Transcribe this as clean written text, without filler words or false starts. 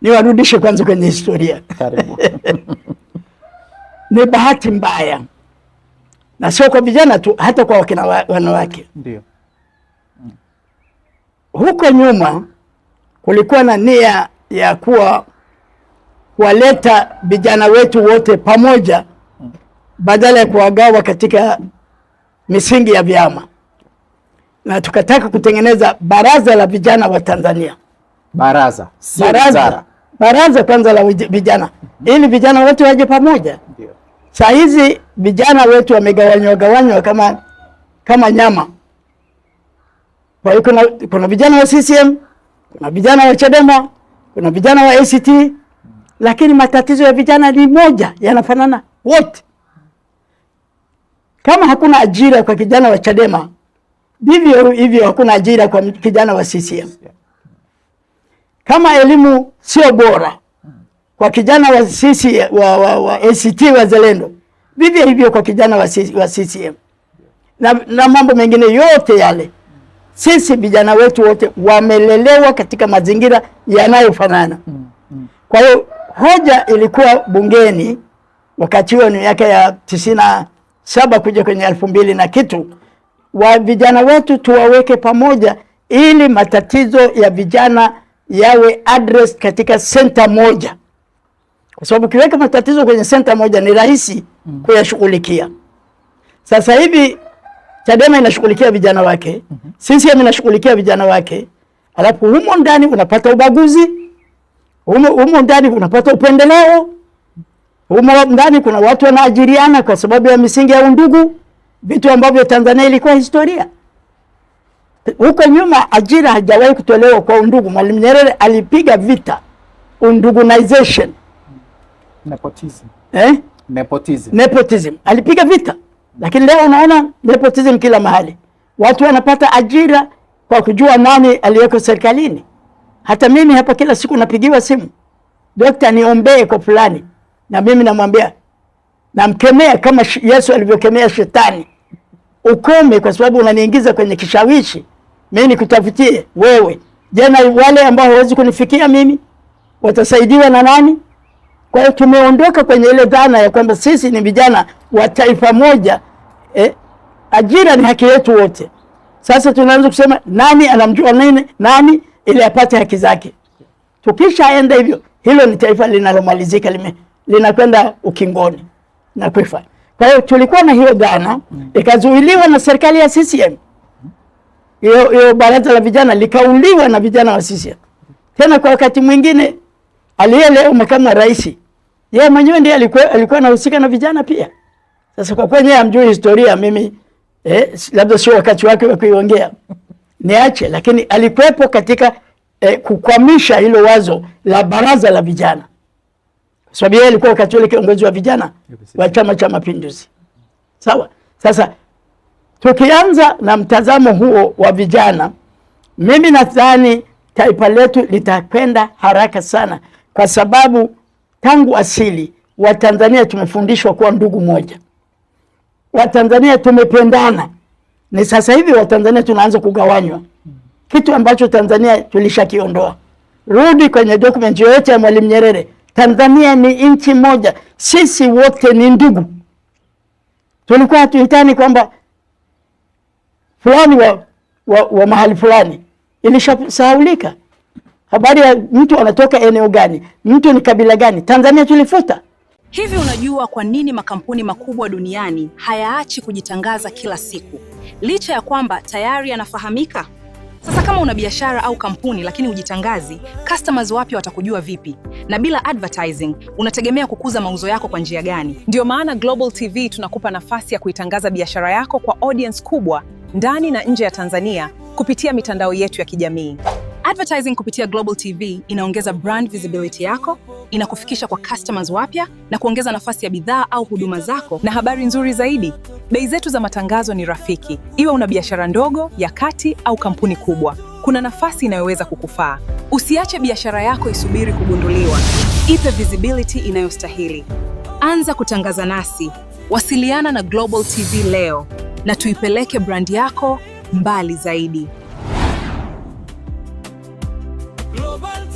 Niwarudishe kwanza kwenye historia. Karibu. Ni bahati mbaya, na sio kwa vijana tu, hata kwa wanawake. Ndio. Huko nyuma kulikuwa na nia ya kuwaleta vijana wetu wote pamoja badala ya kuwagawa katika misingi ya vyama, na tukataka kutengeneza baraza la vijana wa Tanzania. Baraza kwanza la vijana, ili vijana wote waje pamoja. Saa hizi vijana wetu wamegawanywa kama nyama. Kwa hiyo kuna vijana wa CCM, kuna vijana wa Chadema, kuna vijana wa ACT, lakini matatizo ya vijana ni moja, yanafanana wote. Kama hakuna ajira kwa kijana wa Chadema, vivyo hivyo hakuna ajira kwa kijana wa CCM. Kama elimu sio bora kwa kijana wa wa ACT Wazalendo, vivyo hivyo kwa kijana wa CCM. Na mambo mengine yote yale. Sisi vijana wetu wote wamelelewa katika mazingira yanayofanana. Kwa hiyo hoja ilikuwa bungeni wakati huo, ni miaka ya 97 kuja kwenye 2000 na kitu, wa vijana wetu tuwaweke pamoja ili matatizo ya vijana yawe address katika center moja. Kwa sababu kiweka matatizo kwenye center moja ni rahisi kuyashughulikia. Sasa hivi Chadema inashughulikia vijana wake, CCM inashughulikia vijana wake, alafu humo ndani unapata ubaguzi, humo ndani unapata upendeleo, humo ndani kuna watu wanaajiriana kwa sababu ya misingi ya undugu, vitu ambavyo Tanzania ilikuwa historia. Huko nyuma ajira hajawahi kutolewa kwa undugu. Mwalimu Nyerere alipiga vita undugunization. Nepotism. Alipiga vita. Lakini leo unaona nepotism kila mahali. Watu wanapata ajira kwa kujua nani aliyeko serikalini. Hata mimi hapa kila siku napigiwa simu, "Dokta, niombee kwa fulani." Na mimi namwambia, namkemea kama Yesu alivyokemea shetani. Ukome, kwa sababu unaniingiza kwenye kishawishi. Mimi nikutafutie wewe. Jana wale ambao hawezi kunifikia mimi watasaidiwa na nani? Kwa hiyo tumeondoka kwenye ile dhana ya kwamba sisi ni vijana wa taifa moja. Ajira ni haki yetu wote. Sasa tunaanza kusema nani anamjua nani ili apate haki zake. Tukishaenda hivyo, hilo ni taifa linalomalizika, linakwenda ukingoni na kufa. Kwa hiyo tulikuwa na hiyo dhana, ikazuiliwa na serikali ya CCM. Hiyo baraza la vijana likauliwa na vijana wa CCM. Tena kwa wakati mwingine leo makamu wa rais, yeye mwenyewe ndiye alikuwa anahusika na vijana pia. Sasa kwa kweli hamjui historia, mimi labda sio wakati wake wa kuiongea, niache, lakini alikuwepo katika kukwamisha hilo wazo la baraza la vijana. Kwa sababu yeye alikuwa wakati ule kiongozi wa vijana wa Chama cha Mapinduzi. Sawa? Sasa tukianza na mtazamo huo wa vijana, mimi nadhani taifa letu litakwenda haraka sana, kwa sababu tangu asili Watanzania tumefundishwa kuwa ndugu moja. Watanzania tumependana. Ni sasa hivi Watanzania tunaanza kugawanywa, kitu ambacho Tanzania tulishakiondoa. Rudi kwenye document yoyote ya Mwalimu Nyerere, Tanzania ni nchi moja, sisi wote ni ndugu. Tulikuwa hatuitani kwamba fulani wa mahali fulani, ilishasahaulika. Habari ya mtu anatoka eneo gani, mtu ni kabila gani, Tanzania tulifuta. Hivi unajua kwa nini makampuni makubwa duniani hayaachi kujitangaza kila siku, licha ya kwamba tayari yanafahamika? Sasa kama una biashara au kampuni lakini hujitangazi, customers wapya watakujua vipi? Na bila advertising, unategemea kukuza mauzo yako kwa njia gani? Ndio maana Global TV tunakupa nafasi ya kuitangaza biashara yako kwa audience kubwa ndani na nje ya Tanzania kupitia mitandao yetu ya kijamii. Advertising kupitia Global TV inaongeza brand visibility yako, inakufikisha kwa customers wapya na kuongeza nafasi ya bidhaa au huduma zako. Na habari nzuri zaidi, bei zetu za matangazo ni rafiki. Iwe una biashara ndogo, ya kati au kampuni kubwa, kuna nafasi inayoweza kukufaa. Usiache biashara yako isubiri kugunduliwa. Ipe visibility inayostahili. Anza kutangaza nasi. Wasiliana na Global TV leo na tuipeleke brand yako mbali zaidi. Global